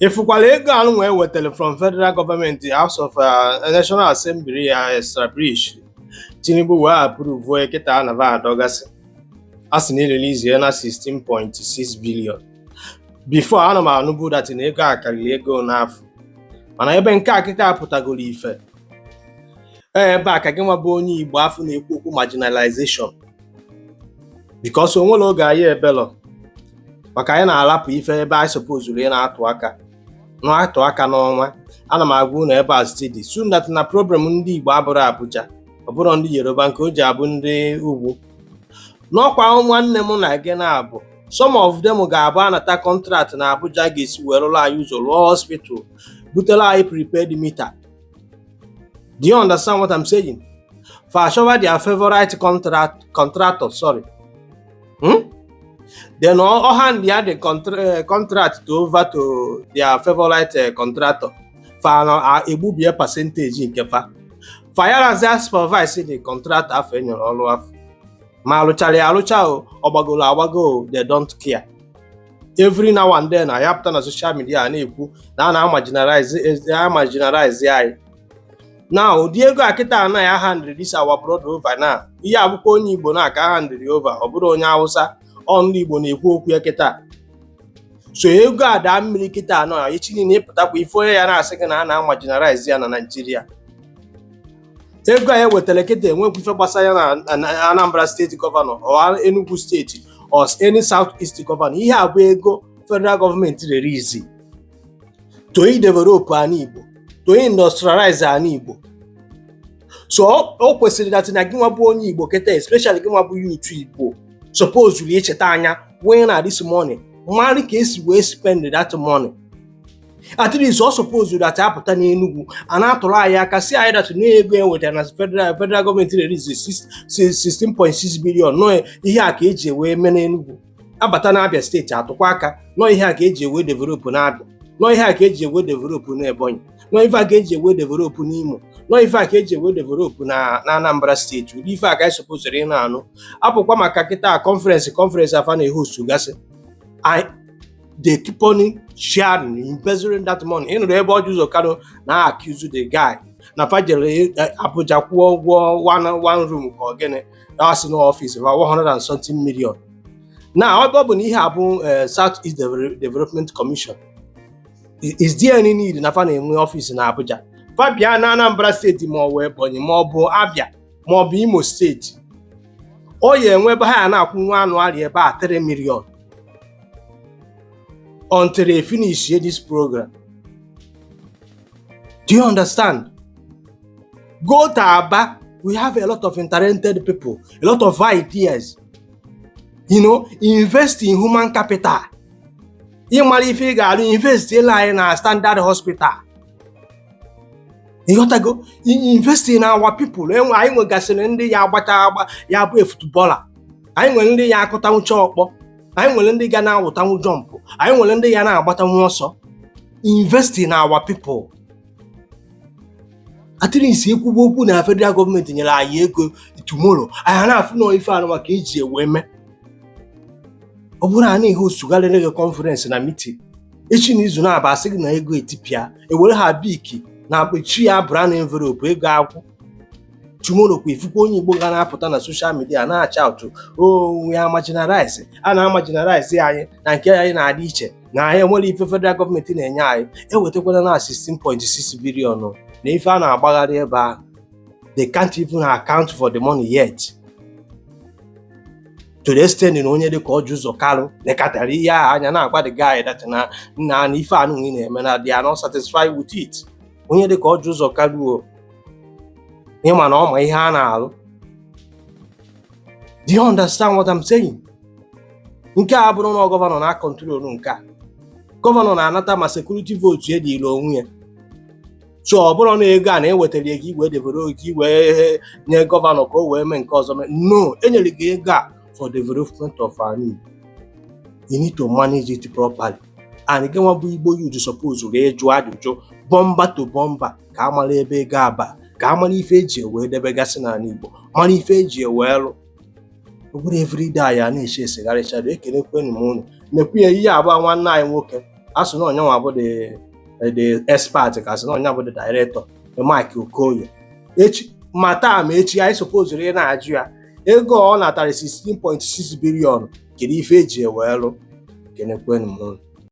Ịfụkwala ego anụ wee wetara from federal government, the House of National Assembly ya establish Tinubu wee approve kịta na va adọgasị a sị na release ya na 16.6 billion. Before ana m anụbu dat na ego a karịrị ego n'afọ, mana ebe nke a kịta apụtagoro ife ebe a ka gị nwa bụ onye Igbo afọ na-ekwu okwu marginalization, because onwere oge anyị ebelọ maka anyị na-alapụ ife ebe anyị suppose rie na-atụ aka n'ọnwa. Ana m agwa unu ebe a steady soon that na problem ndị Igbo abụrụ Abuja, ọ bụrụ ndị Yoruba nke o ji abụ ndị ugwu. N'ọkwa nwanne m na gị na-abụ some of them ga-abụ anata contract na Abuja ga-esi wee rụrụ anyị ụzọ, rụọ hospital, butere anyị prepaid meter. Do you understand what I'm saying? For sure their favorite contractor, sorry. Then all hand the contract over to their favorite contractor for a bubia percentage in kefa. For your supervise the contract after your all of Maluchali Alucha Obago, they don't care. Every now and then I have to social media and now marginalize the. Now, Diego Akita and I handle this our brother over now. He have only Bonak handle over, Obudo Nyausa, only Boniku Yaketa. So you got that Milikita no, each in it up with 4 years second and now marginalize Yana Nigeria. You got with Telekete when we for Basayana and Anambra State Governor or Enugu State or any Southeast Governor. He have we go federal government to the reason to develop an Igbo, to industrialize an Igbo. So all question that in a Igbo kete, especially youth Igbo, suppose you chetanya when at this money, money case we spend that money. At least also suppose that Apatani Enugu and Atola can see either to name with an federal government release 16.6 billion. No, here KJ way many Enugu. Abatana Abia State Atokwaka, no here KJ way develop Abia. No ihe ka eji ewe develop na Ebonyi, no ife ka eji ewe develop n'Imo, no ife ka eji ewe develop na Anambra State. Ụdị ife ka suppose ri na anụ apụkwa maka kịta conference afa na host gasị. They keep on sharing, embezzling that money. You know the ebe ọjụzọ kano na accuse the guy na fajere Abuja kwụọ ụgwọ one room ka ogene that's no office about 100 and something million. Now ọ bụ na ihe abụ Southeast Development Commission. Is there any need na fa na-enwe office na Abuja? Fabia na Anambra State ma ọ wee Ebonyi ma ọ bụ Abia ma ọ bụ Imo State. O ya enwe ebe ha na-akwụ nwa anụ ebe a 3 million until they finish this program. Do you understand? Go to Aba, we have a lot of talented people, a lot of ideas. You know, invest in human capital. Invest in a standard hospital. You got to go invest in our people. I will gas in the Yabu footballer. I will in the Yakotan chop. I will in the Ghana Wotan jump. I will in the Yana Batan also. Invest in our people. At least you could open a federal government in your year tomorrow. I have no if I know a cage women. Obura ani host to gallery conference na meeting. Echi n'izu na aba asị na ego etipia ewere ha biki na akpechi ya brand envelope ego akwụ. Tomorrow kwa ifukwa onye Igbo ga na-apụta na social media na-acha ụtụ we are marginalized. A na-marginalize anyị na nke anyị na-adị iche na anyị nwere ife federal government na-enye anyị ewetakwana na 16.6 billion na ife a na-agbagharị ebe ahụ. They can't even account for the money yet. To the extent in onye dị ka ọjụzọ kalụ nekatara ihe anya na-agwa the guy that na ife anụ na-eme na they are not satisfied with it. Onye dị ka ọjụzọ kalụ ịma na ọma ihe a na-alụ. Do you understand what I'm saying? Nke a bụrụ na gọvanọ na control nke a. Gọvanọ na-anata ma security vote ya dị ile onwe ya. So ọ bụrụ na ego a na-ewetara ego igwe develop igwe nye gọvanọ ka o wee mee nke ọzọ. No, enyere gị ego a for development of our need. You need to manage it properly. And again, what Igbo you suppose to jụọ ajụjụ bomba to bomba ka amara ebe ego aba ka amara ife eji wee debegasị na Igbo mara ife eji wee lụ. Ọ bụrụ everyday ya na-eche esigharịcha ekele kwenu m unu. Nekwu ya ihe abụọ nwanne anyị nwoke asụ na onyenwa bụ the expert ka asụ na onye bụ the director Mike Okoye echi ma taa ma echi anyị suppose ị na-ajụ ya ego ọ natara 16.6 billion kedu ife eji wee rụ kenekwenụ m